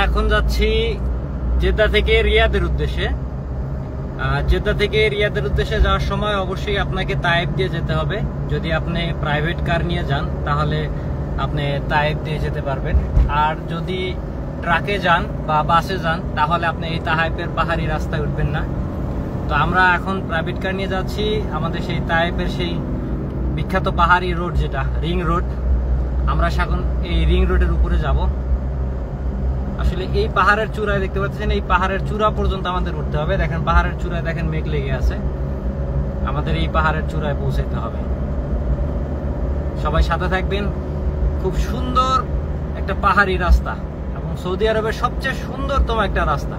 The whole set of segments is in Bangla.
এখন যাচ্ছি জেদ্দা থেকে রিয়াদের উদ্দেশ্যে। জেদ্দা থেকে রিয়াদের উদ্দেশ্যে যাওয়ার সময় অবশ্যই আপনাকে তায়েফ দিয়ে যেতে হবে। যদি আপনি প্রাইভেট কার নিয়ে যান তাহলে আপনি তায়েফ দিয়ে যেতে পারবেন, আর যদি ট্রাকে যান বা বাসে যান তাহলে আপনি এই তায়েফের পাহাড়ি রাস্তায় উঠবেন না। তো আমরা এখন প্রাইভেট কার নিয়ে যাচ্ছি আমাদের সেই তায়েফের সেই বিখ্যাত পাহাড়ি রোড, যেটা রিং রোড। আমরা এখন এই রিং রোডের উপরে যাব। আসলে এই পাহাড়ের চূড়ায় দেখতে পাচ্ছেন, এই পাহাড়ের চূড়া পর্যন্ত আমাদের উঠতে হবে। দেখেন পাহাড়ের চূড়ায় দেখেন মেঘ লেগে আছে, আমাদের এই পাহাড়ের চূড়ায় পৌঁছাতে হবে। সবাই সাথে থাকবেন। খুব সুন্দর একটা পাহাড়ি রাস্তা এবং সৌদি আরবের সবচেয়ে সুন্দরতম একটা রাস্তা।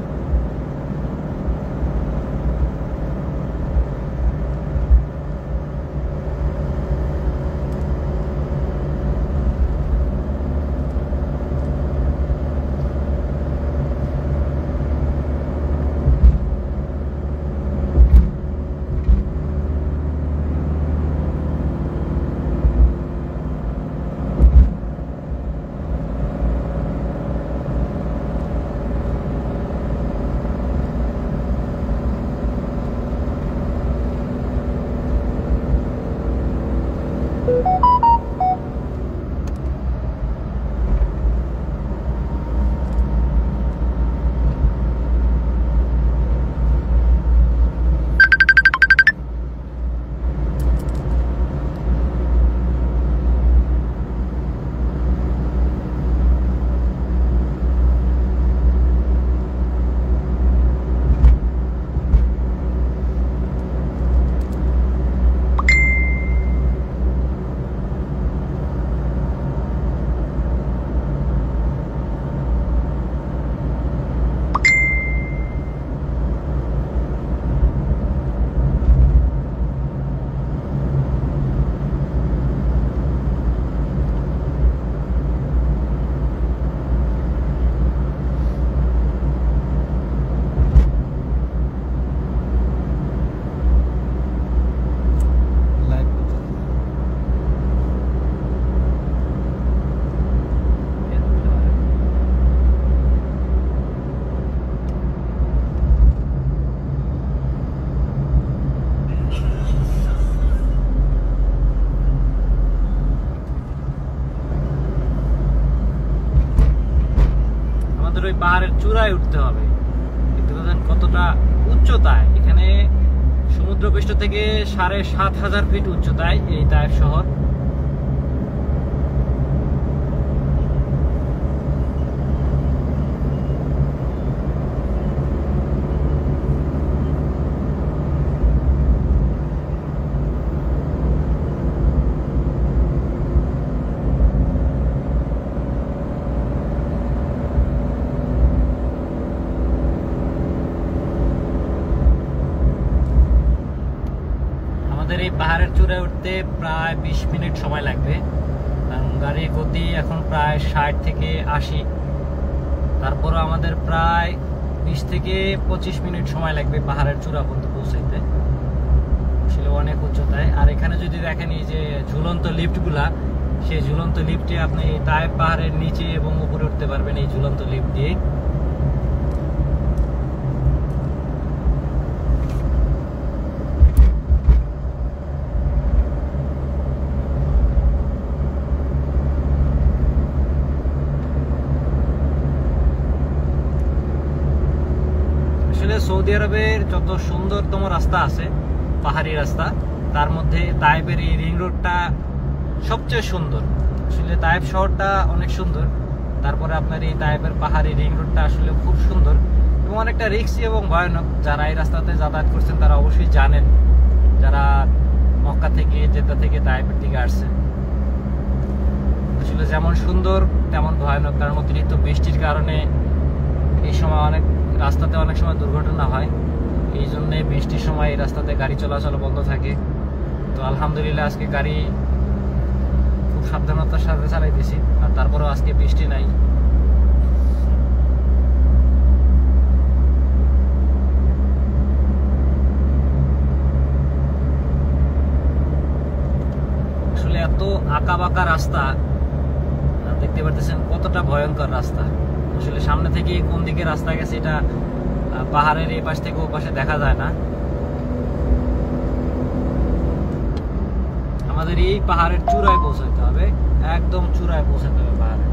ওই পাহাড়ের চূড়ায় উঠতে হবে। দেখতে পাচ্ছেন কতটা উচ্চতায়, এখানে সমুদ্রপৃষ্ঠ থেকে ৭,৫০০ ফিট উচ্চতায় এই তায়েফ শহর। এই পাহাড়ের চূড়ায় উঠতে প্রায় ২০ মিনিট সময় লাগবে, কারণ গাড়ির গতি এখন প্রায় ৬০ থেকে ৮০। তারপরও আমাদের প্রায় ২০ থেকে ২৫ মিনিট সময় লাগবে পাহাড়ের চূড়া পর্যন্ত পৌঁছাইতে। আসলে অনেক উচ্চতায়। আর এখানে যদি দেখেন এই যে ঝুলন্ত লিফটগুলা, সেই ঝুলন্ত লিফটে আপনি তায়েফ পাহাড়ের নিচে এবং উপরে উঠতে পারবেন এই ঝুলন্ত লিফট দিয়ে। সৌদি আরবের যত সুন্দরতম রাস্তা আছে পাহাড়ি রাস্তা, তার মধ্যে তায়েফের এই রিং রোডটা সবচেয়ে সুন্দর। আসলে তায়েফ শহরটা অনেক সুন্দর, তারপরে আপনার এই তায়েফের পাহাড়ি রিং রোডটা আসলে খুব সুন্দর এবং অনেকটা রিস্কি এবং ভয়ানক। যারা এই রাস্তাতে যাতায়াত করছেন তারা অবশ্যই জানেন, যারা মক্কা থেকে জেদ্দা থেকে তায়েফের দিকে আসছে। আসলে যেমন সুন্দর তেমন ভয়ানক, কারণ অতিরিক্ত বৃষ্টির কারণে এই সময় রাস্তাতে অনেক সময় দুর্ঘটনা হয়। এই জন্যে বৃষ্টির সময় এই রাস্তাতে গাড়ি চলাচল বন্ধ থাকে। তো আলহামদুলিল্লাহ আজকে গাড়ি খুব সাবধানতার সাথে চালাইতেছি, আর তারপরেও আজকে বৃষ্টি নাই। আসলে এত আঁকা বাঁকা রাস্তা, দেখতে পারতেছেন কতটা ভয়ঙ্কর রাস্তা। আসলে সামনে থেকে কোন দিকে রাস্তা গেছে এটা পাহাড়ের এই পাশ থেকে ও পাশে দেখা যায় না। আমাদের এই পাহাড়ের চূড়ায় পৌঁছাতে হবে, একদম চূড়ায় পৌঁছাতে হবে পাহাড়ে।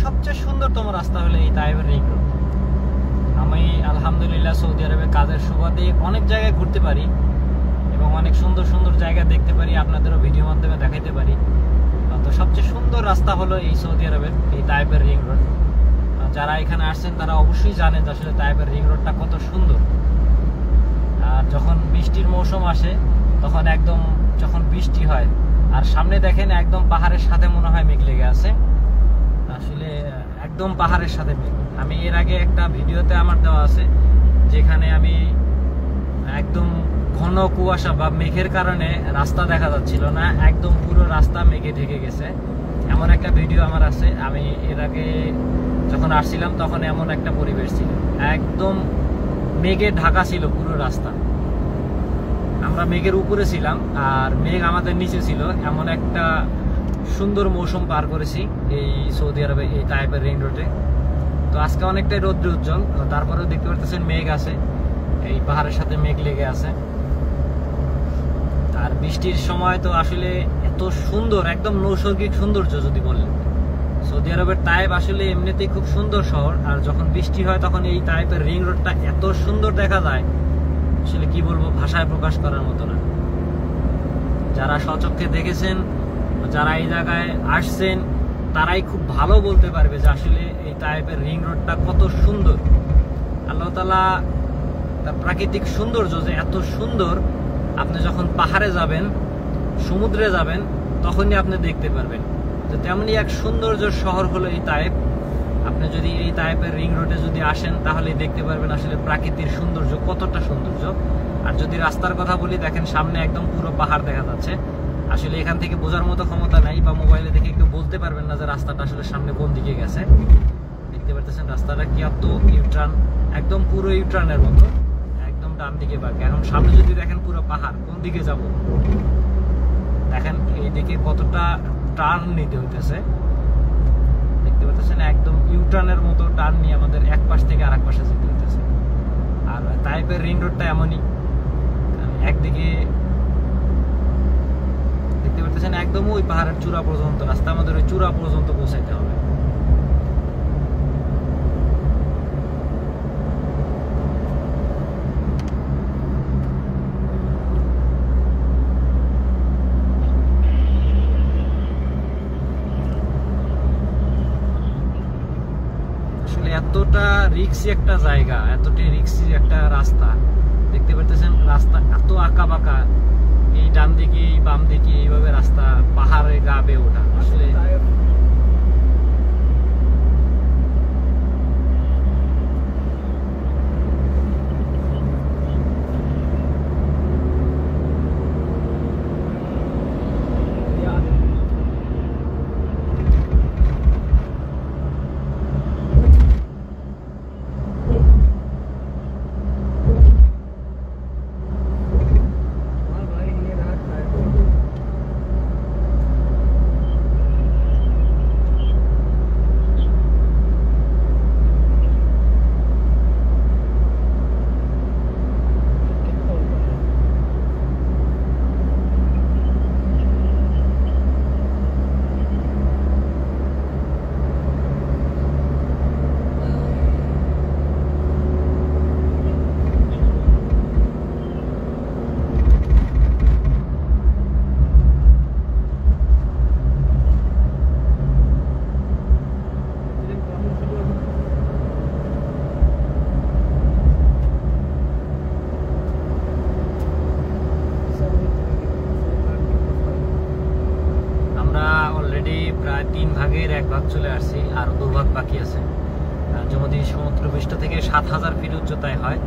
সবচেয়ে সুন্দরতম রাস্তা হলো এই তায়েফের রিং রোড। আমি আলহামদুলিল্লাহ সৌদি আরবে কাজের সুবাদে অনেক জায়গায় ঘুরতে পারি এবং অনেক সুন্দর সুন্দর জায়গা দেখতে পারি, আপনাদেরও ভিডিওর মাধ্যমে দেখাইতে পারি। তো সবচেয়ে সুন্দর রাস্তা হলো এই সৌদি আরবের এই তায়েফের রিং রোড। যারা এখানে আসছেন তারা অবশ্যই জানেন যে আসলে তায়েফের রিং রোডটা কত সুন্দর। আর যখন বৃষ্টির মৌসুম আসে তখন একদম যখন বৃষ্টি হয় আর সামনে দেখেন একদম পাহাড়ের সাথে মনে হয় মেঘ লেগে আছে, আসলে একদম পাহাড়ের সাথে মেঘ। আমি এর আগে একটা ভিডিওতে আমার দেওয়া আছে যেখানে আমি একদম ঘন কুয়াশা বা মেঘের কারণে রাস্তা দেখা যাচ্ছিল না, একদম পুরো রাস্তা মেঘে ঢেকে গেছে, এমন একটা ভিডিও আমার আছে। আমি এর আগে যখন আসছিলাম তখন এমন একটা পরিবেশ ছিল, একদম মেঘে ঢাকা ছিল পুরো রাস্তা। আমরা মেঘের উপরে ছিলাম আর মেঘ আমাদের নিচে ছিল, এমন একটা সুন্দর মৌসুম পার করেছি এই সৌদি আরবে এই তায়েফের রিং রোডে। তো আজকে অনেকটাই রৌদ্র উজ্জ্বল, তারপরেও দেখতে পারতেছেন মেঘ আছে, এই পাহাড়ের সাথে মেঘ লেগে আছে। আর বৃষ্টির সময় তো আসলে এত সুন্দর, একদম নৈসর্গিক সৌন্দর্য যদি বলেন। সৌদি আরবের তায়েফ আসলে এমনিতেই খুব সুন্দর শহর, আর যখন বৃষ্টি হয় তখন এই তায়েফের রিং রোডটা এত সুন্দর দেখা যায়, আসলে কি বলবো, ভাষায় প্রকাশ করার মতো না। যারা স্বচক্ষে দেখেছেন, যারা এই জায়গায় আসছেন, তারাই খুব ভালো বলতে পারবে যে আসলে এই তায়েফের রিং রোডটা কত সুন্দর। আল্লাহ তাআলা তার প্রাকৃতিক সৌন্দর্য যে এত সুন্দর, আপনি যখন পাহাড়ে যাবেন, সমুদ্রে যাবেন, তখনই আপনি দেখতে পারবেন। তো তেমনি এক সৌন্দর্য শহর হলো এই তায়েফ। আপনি যদি এই তায়েফের রিং রোডে যদি আসেন তাহলে দেখতে পারবেন আসলে প্রাকৃতিক সৌন্দর্য কতটা সৌন্দর্য। আর যদি রাস্তার কথা বলি, দেখেন সামনে একদম পুরো পাহাড় দেখা যাচ্ছে। আসলে এখান থেকে বোঝার মতো ক্ষমতা নাই, বা মোবাইলে দেখে কেউ বলতে পারবেন না যে রাস্তাটা আসলে সামনে কোন দিকে গেছে। দেখতে পাচ্ছেন রাস্তাটা কি এত ইউটার্ন, একদম পুরো ইউটার্নের মতো, একদম ডান দিকে বাঁকে। এখন সামনে যদি দেখেন পুরো পাহাড়, কোন দিকে যাব? দেখেন এইদিকে কতটা টার্ন নিতে হইতেছে, দেখতে পাচ্ছেন একদম ইউটার্নের মতো টার্ন নিয়ে আমাদের এক পাশ থেকে আরেক পাশে যেতে হইতেছে। আর তায়েফের রিং রোডটা এমনই, একদিকে দেখতে পাচ্ছেন একদম ওই পাহাড়ের চূড়া পর্যন্ত রাস্তা, আমাদের ওই চূড়া পর্যন্ত পৌঁছাইতে হবে। আসলে এতটা রিক্সি একটা জায়গা, এতটাই রিক্সি একটা রাস্তা, দেখতে পাচ্ছেন রাস্তা এত আঁকা বাঁকা, এই ডান দিকে বাম দিকে এইভাবে রাস্তা, পাহাড়ে গা বেয়ে ওঠা। আসলে 3 ভাগের 1 ভাগ চলে আসছি, আর 2 ভাগ বাকি আছে। যদি সমুদ্রপৃষ্ঠ থেকে 7000 ফিট উচ্চতায় হয়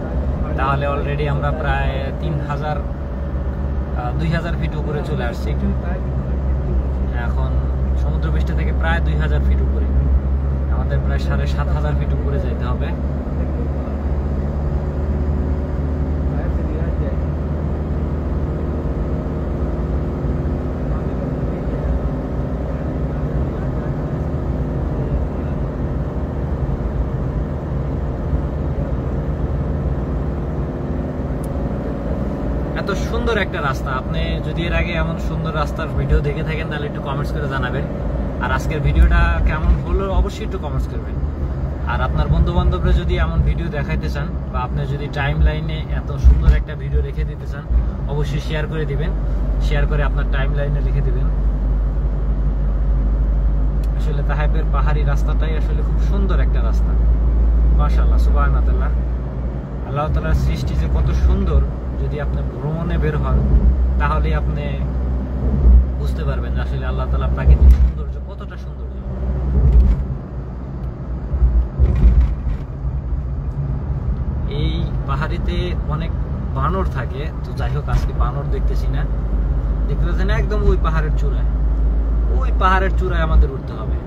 তাহলে অলরেডি আমরা প্রায় 2000 ফিট উপরে চলে আসছি। এখন সমুদ্রপৃষ্ঠ থেকে প্রায় 2000 ফিট উপরে, আমাদের প্রায় 7500 ফিট উপরে যেতে হবে। এত সুন্দর একটা রাস্তা, আপনি যদি এর আগে এমন সুন্দর রাস্তার ভিডিও দেখে থাকেন তাহলে একটু কমেন্টস করে জানাবেন। আর আজকের ভিডিওটা কেমন হলো অবশ্যই একটু কমেন্টস করবেন। আর আপনার বন্ধু বান্ধবরা যদি এমন ভিডিও দেখাইতে চান বা আপনি যদি টাইম লাইনে এত সুন্দর একটা ভিডিও রেখে দিতে চান অবশ্যই শেয়ার করে দিবেন, শেয়ার করে আপনার টাইম লাইনে লিখে দিবেন। আসলে তাহেবের পাহাড়ি রাস্তাটাই আসলে খুব সুন্দর একটা রাস্তা, মাশাআল্লাহ, সুবহানাল্লাহ। আল্লাহ তাআলার সৃষ্টি যে কত সুন্দর, যদি আপনি ভ্রমণে বের হন তাহলে আপনি বুঝতে পারবেন যে আসলে আল্লাহ তাআলা প্রাকৃতিক সৌন্দর্য কতটা সৌন্দর্য। এই পাহাড়িতে অনেক বানর থাকে, তো যাই হোক আজকে বানর দেখতেছি না, দেখতে পাচ্ছেন একদম ওই পাহাড়ের চূড়ায়, ওই পাহাড়ের চূড়ায় আমাদের উঠতে হবে।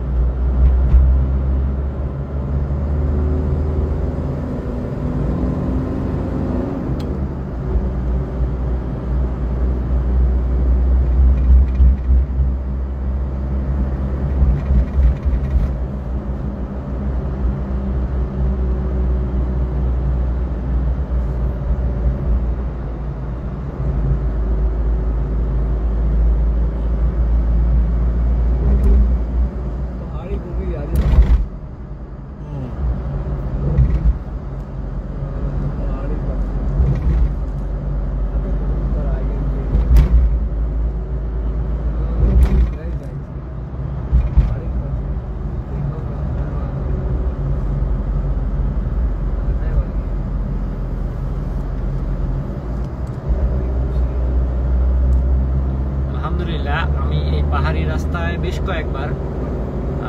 আলহামদুলিল্লাহ, আমি এই পাহাড়ি রাস্তায় বেশ কয়েকবার,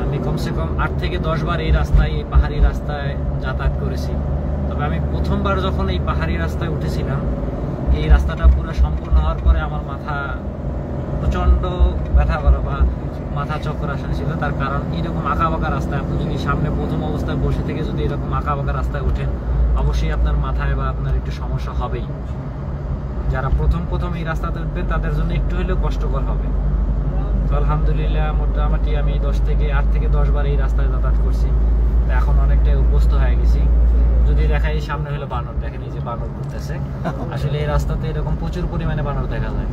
আমি কমসে কম 8 থেকে 10 বার এই পাহাড়ি রাস্তায় যাতায়াত করেছি। তবে আমি প্রথমবার যখন এই পাহাড়ি রাস্তায় উঠেছিলাম, এই রাস্তাটা পুরো সম্পূর্ণ হওয়ার পরে আমার মাথা প্রচণ্ড ব্যথা করা বা মাথা চক্কর আসা ছিল। তার কারণ এরকম আঁকা বাঁকা রাস্তায় আপনি যদি সামনে প্রথম অবস্থায় বসে থেকে যদি এরকম আঁকা বাঁকা রাস্তায় ওঠেন অবশ্যই আপনার মাথায় বা আপনার একটু সমস্যা হবেই। যারা প্রথম এই রাস্তাতে উঠবেন তাদের জন্য একটু হলেও কষ্টকর হবে। তো আলহামদুলিল্লাহ মোটামুটি আমি 8 থেকে 10 বার এই রাস্তায় যাতায়াত করছি, তো এখন অনেকটাই অভ্যস্ত হয়ে গেছি। যদি দেখাই সামনে হলো বানর, দেখেন এই যে বানর ঘুরতেছে। আসলে এই রাস্তাতে এরকম প্রচুর পরিমাণে বানর দেখা যায়।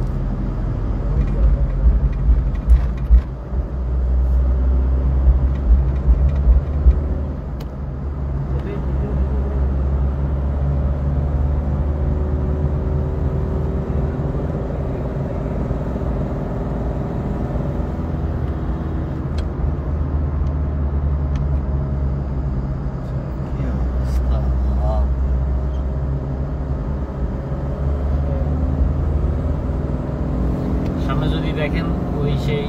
দেখেন ওই সেই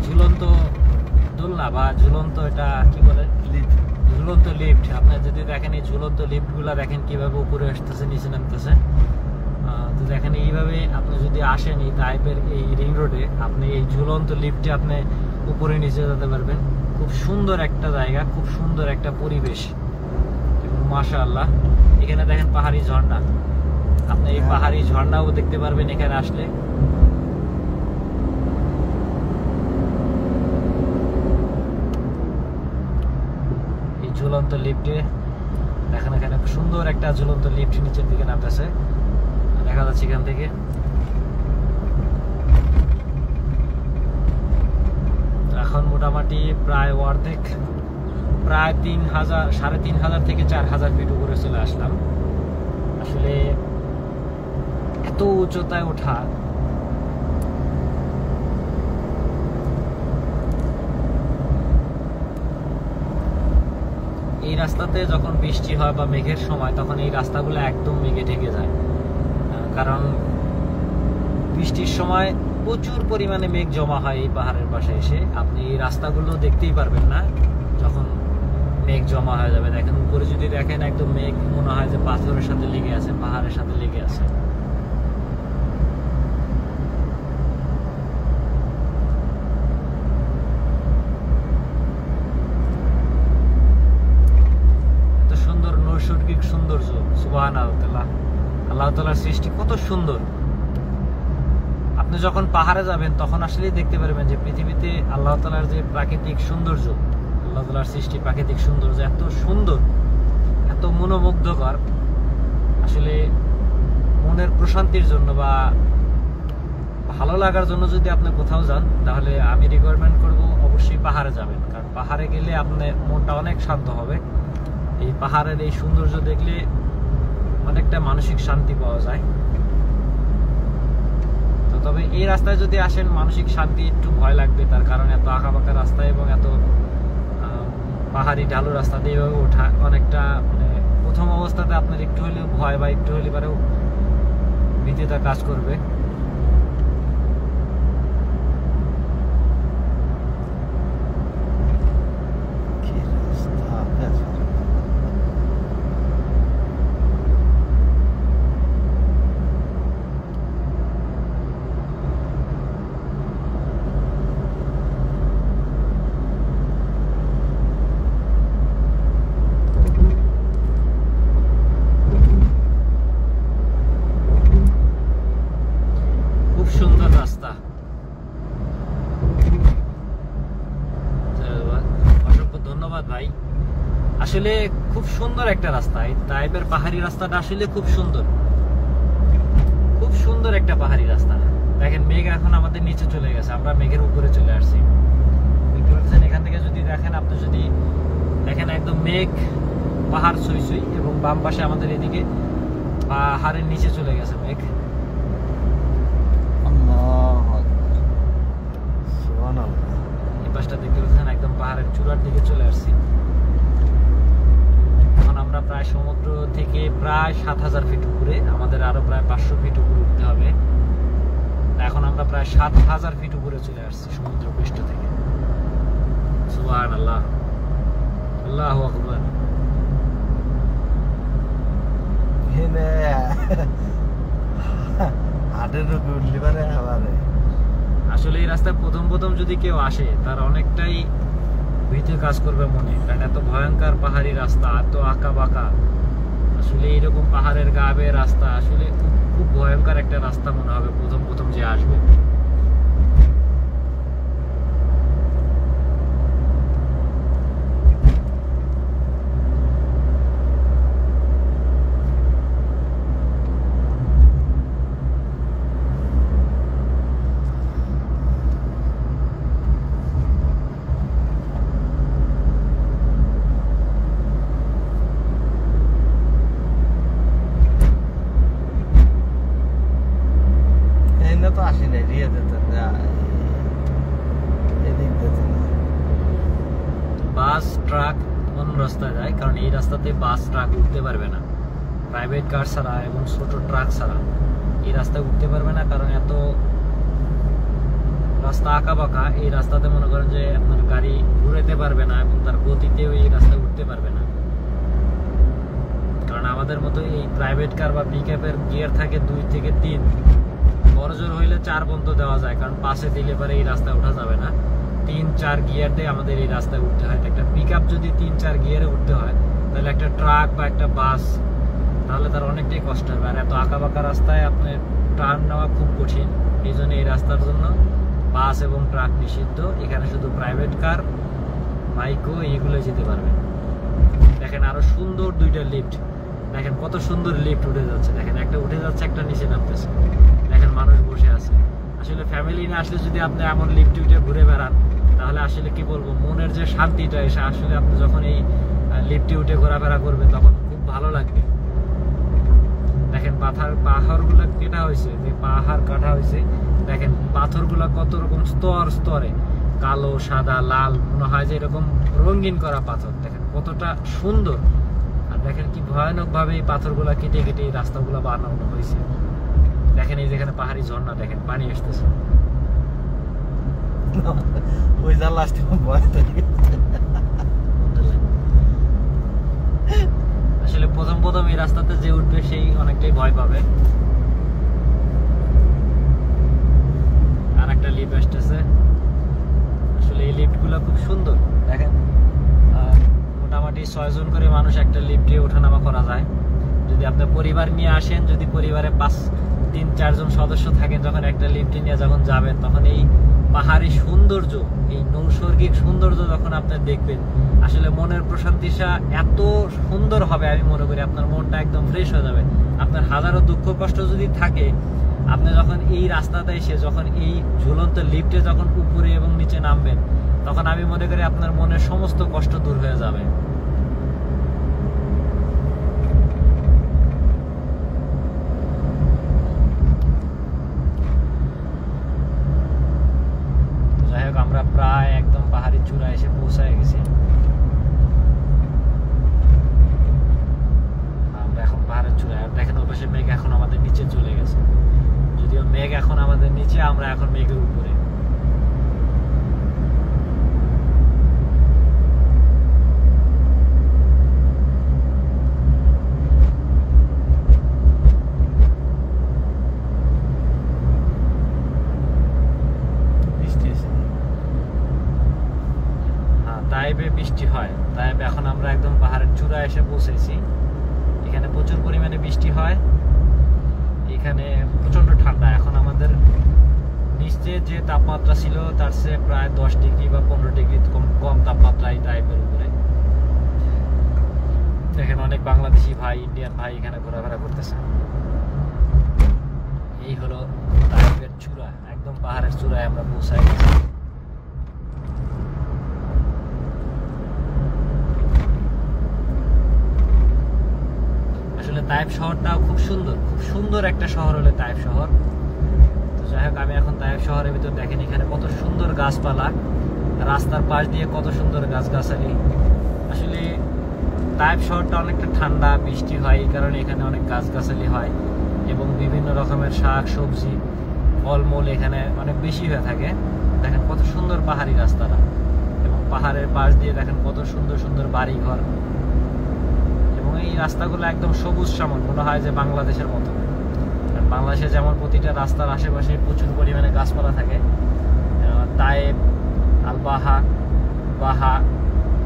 ঝুলন্ত দোলনা বা ঝুলন্ত, এটা কি বলে, ঝুলন্ত লিফট। আপনার যদি দেখেন এই ঝুলন্ত লিফট গুলা দেখেন কিভাবে উপরে আসতেছে নিচে নামতেছে। তো দেখেন এইভাবে আপনি যদি আসেন এই তাইপের এই রিং রোডে, আপনি এই ঝুলন্ত লিফটে আপনি উপরে নিচে যেতে পারবেন। খুব সুন্দর একটা জায়গা, খুব সুন্দর একটা পরিবেশ, মাশাআল্লাহ। এখানে দেখেন পাহাড়ি ঝর্ণা, আপনি এই পাহাড়ি ঝর্ণাও দেখতে পারবেন এখানে আসলে। ঝুলন্ত লিফটে দেখেন এখানে সুন্দর একটা ঝুলন্ত লিফট নিচের দিকে নামতেছে, দেখা যাচ্ছে এখান থেকে। এখন মোটামুটি প্রায় অর্ধেক, প্রায় 3500 থেকে 4000 ফিট উপরে চলে আসলাম। আসলে এত উচ্চতায় ওঠা, এই রাস্তাতে যখন বৃষ্টি হয় বা মেঘের সময় তখন এই রাস্তাগুলো একদম মেঘে ঢেকে যায়, কারণ বৃষ্টির সময় প্রচুর পরিমাণে মেঘ জমা হয় এই পাহাড়ের পাশে এসে। আপনি এই রাস্তাগুলো দেখতেই পারবেন না যখন মেঘ জমা হয়ে যাবে। দেখেন উপরে যদি দেখেন একদম মেঘ মনে হয় যে পাথরের সাথে লেগে আছে, পাহাড়ের সাথে লেগে আছে। এত সুন্দর নৈসর্গিক সৌন্দর্য, সুবহানাল্লাহ। আল্লাহ তাআলার সৃষ্টি কত সুন্দর। আপনি যখন পাহাড়ে যাবেন তখন আসলেই দেখতে পারবেন যে পৃথিবীতে আল্লাহ তাআলার যে প্রাকৃতিক সৌন্দর্য, আল্লাহ তাআলার সৃষ্টি প্রাকৃতিক সৌন্দর্য এত সুন্দর, এত মনোমুগ্ধকর। আসলে মনের প্রশান্তির জন্য বা ভালো লাগার জন্য যদি আপনি কোথাও যান তাহলে আমি রিকমেন্ড করব অবশ্যই পাহাড়ে যাবেন। কারণ পাহাড়ে গেলে আপনার মনটা অনেক শান্ত হবে। এই পাহাড়ের এই সৌন্দর্য দেখলে অনেকটা মানসিক শান্তি পাওয়া যায়। তো তবে এই রাস্তায় যদি আসেন মানসিক শান্তি একটু ভয় লাগবে, তার কারণ এত আঁকাবাঁকা রাস্তা এবং এত পাহাড়ি ঢালু রাস্তা দিয়ে ওঠা অনেকটা মানে প্রথম অবস্থাতে আপনার একটু হলেও ভয় বা একটু হলে পারেও ভীতিটা কাজ করবে। সুন্দর রাস্তা, অসংখ্য ধন্যবাদ ভাই। আসলে খুব সুন্দর একটা রাস্তা, এই তাইফের পাহাড়ি রাস্তাটা আসলে খুব সুন্দর, খুব সুন্দর একটা পাহাড়ি রাস্তা। দেখেন মেঘ এখন আমাদের নিচে চলে গেছে, আমরা মেঘের উপরে চলে আসছি। এখান থেকে যদি দেখেন, আপনি যদি দেখেন একদম মেঘ পাহাড় ছুঁই ছুঁই, এবং বাম পাশে আমাদের এদিকে পাহাড়ের নিচে চলে গেছে মেঘ। এই পাশটা দেখতে পাচ্ছেন একদম পাহাড়ের চূড়ার দিকে চলে আসছি। এখন আমরা প্রায় সমুদ্র থেকে প্রায় ৭,০০০ ফিট উপরে, আমাদের আরো প্রায় ৫০০ ফিট উপরে উঠতে হবে। এখন আমরা প্রায় ৭,০০০ ফিট উপরে চলে আসছি সমুদ্র পৃষ্ঠ থেকে। সুবহানাল্লাহ, আল্লাহু আকবার। আসলে এই রাস্তায় প্রথম প্রথম যদি কেউ আসে তার অনেকটাই ভীতি কাজ করবে মনে, কারণ এত ভয়ঙ্কর পাহাড়ি রাস্তা, এত আঁকা বাঁকা। আসলে এইরকম পাহাড়ের গা বেয়ে রাস্তা আসলে খুব ভয়ঙ্কর একটা রাস্তা মনে হবে প্রথম প্রথম যে আসবে। বাস ট্রাক কোন রাস্তায় যায়, কারণ এই রাস্তাতে বাস ট্রাক উঠতে পারবে না, প্রাইভেট কার ছাড়া এবং ছোট ট্রাক ছাড়া এই রাস্তায় উঠতে পারবে না। কারণ এত রাস্তা আঁকা বাঁকা, এই রাস্তাতে মনে করেন যে আপনার গাড়ি ঘুরাইতে পারবে না এবং তার গতিতেও এই রাস্তায় উঠতে পারবে না। কারণ আমাদের মতো এই প্রাইভেট কার বা পিকআপের গিয়ার থাকে 2 থেকে 3, বড় জোর হইলে 4 পর্যন্ত দেওয়া যায়, কারণ পাশে দিলে পরে এই রাস্তায় ওঠা যাবে না। 3-4 গিয়ার দিয়ে আমাদের এই রাস্তায় উঠতে হয়। একটা পিকআপ যদি 3-4 গিয়ারে উঠতে হয়, তাহলে একটা ট্রাক বা একটা বাস তাহলে তার অনেকটাই কষ্ট হবে। আর এত আঁকা বাঁকা রাস্তায় আপনার টার্ন নেওয়া খুব কঠিন। এই জন্য এই রাস্তার জন্য বাস এবং ট্রাক নিষিদ্ধ। এখানে শুধু প্রাইভেট কার, বাইকও এইগুলো যেতে পারবে। দেখেন আরো সুন্দর 2টা লিফট, দেখেন কত সুন্দর লিফট উঠে যাচ্ছে। দেখেন একটা উঠে যাচ্ছে, একটা নিচে নামতেছে। দেখেন মানুষ বসে আছে। আসলে ফ্যামিলি না আসলে যদি আপনি এমন লিফট উঠে ঘুরে বেড়ান, তাহলে আসলে কি বলবো, মনের যে শান্তিটা এসে আসলে আপনি যখন এই লিফটে উঠে ঘোরাফেরা করবেন তখন খুব ভালো লাগবে। দেখেন পাহাড়গুলো কেটা হয়েছে, যে পাহাড় কাটা হয়েছে, দেখেন পাথরগুলো কত রকম স্তর স্তরে, কালো, সাদা, লাল, মনে হয় যে এরকম রঙিন করা পাথর। দেখেন কতটা সুন্দর। আর দেখেন কি ভয়ানক ভাবে এই পাথরগুলো কেটে কেটে এই রাস্তাগুলো বানানো হয়েছে। দেখেন এই যেখানে পাহাড়ি ঝর্ণা, দেখেন পানি আসতেছে। ওই যা লাস্টে ভয় থাকে। আসলে প্রথম প্রথম এই রাস্তাতে যে উঠবে সেই অনেকটাই ভয় পাবে। আর একটা লিফট আসতেছে। আসলে এই লিফট গুলো খুব সুন্দর দেখেন, মোটামুটি 6 জন করে মানুষ একটা লিফটে ওঠানামা করা যায়। যদি আপনি পরিবার নিয়ে আসেন, যদি পরিবারে 3-4 জন সদস্য থাকেন, যখন একটা লিফটে নিয়ে যখন যাবেন, তখন এই পাহাড়ি সৌন্দর্য, এই নৈসর্গিক সৌন্দর্য যখন আপনি দেখবেন, আসলে মনের প্রশান্তিটা এত সুন্দর হবে, আমি মনে করি আপনার মনটা একদম ফ্রেশ হয়ে যাবে। আপনার হাজারো দুঃখ কষ্ট যদি থাকে, আপনি যখন এই রাস্তাতে এসে যখন এই ঝুলন্ত লিফটে যখন উপরে এবং নিচে নামবেন, তখন আমি মনে করি আপনার মনের সমস্ত কষ্ট দূর হয়ে যাবে। যাই হোক, আমরা প্রায় একদম পাহাড়ি চূড়ায় এসে পৌঁছায় গেছি। আমরা এখন পাহাড়ের চূড়ায়, আর দেখেন ওপাশে মেঘ এখন আমাদের নিচে চলে গেছে। যদিও মেঘ এখন আমাদের নিচে, আমরা এখন মেঘের উপরে। তাইবে বৃষ্টি হয়, তাইবে এখন আমরা একদম পাহাড়ের চূড়ায় এসে পৌঁছেছি। এখানে প্রচুর পরিমাণে বৃষ্টি হয়, এখানে প্রচন্ড ঠান্ডা। এখন আমাদের নিচে যে তাপমাত্রা ছিল তার চেয়ে প্রায় 10 ডিগ্রি বা 15 ডিগ্রি কম তাপমাত্রা এই তাইবের উপরে। দেখেন অনেক বাংলাদেশি ভাই, ইন্ডিয়ান ভাই এখানে ঘোরাফেরা করতেছে। এই হলো তাইবের চূড়া, একদম পাহাড়ের চূড়ায় আমরা পৌঁছাই গেছি। আসলে তাইব শহরটাও খুব সুন্দর, খুব সুন্দর একটা শহর হলো তাইব শহর। তো যাই হোক, আমি এখন তাইব শহরের ভিতর, দেখেন এখানে কত সুন্দর গাছপালা, রাস্তার পাশ দিয়ে কত সুন্দর গাছগাছালি। আসলে তাইব শহরটা অনেকটা ঠান্ডা, বৃষ্টি হয়, এই কারণে এখানে অনেক গাছগাছালি হয় এবং বিভিন্ন রকমের শাক সবজি ফলমূল এখানে অনেক বেশি হয়ে থাকে। দেখেন কত সুন্দর পাহাড়ি রাস্তাটা, এবং পাহাড়ের পাশ দিয়ে দেখেন কত সুন্দর সুন্দর বাড়িঘর, এবং এই রাস্তাগুলো একদম সবুজ শ্যামল, মনে হয় যে বাংলাদেশের মতো। বাংলাদেশে যেমন প্রতিটা রাস্তার আশেপাশে প্রচুর পরিমাণে গাছপালা থাকে, তাইব, আলবাহা, বাহা,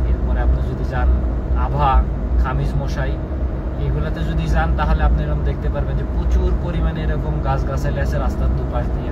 এরপরে আপনি যদি যান আভা, খামিজ মশাই, এগুলোতে যদি যান তাহলে আপনি এরকম দেখতে পারবেন যে প্রচুর পরিমাণে এরকম গাছগাছালি আছে রাস্তার দুপাশ দিয়ে।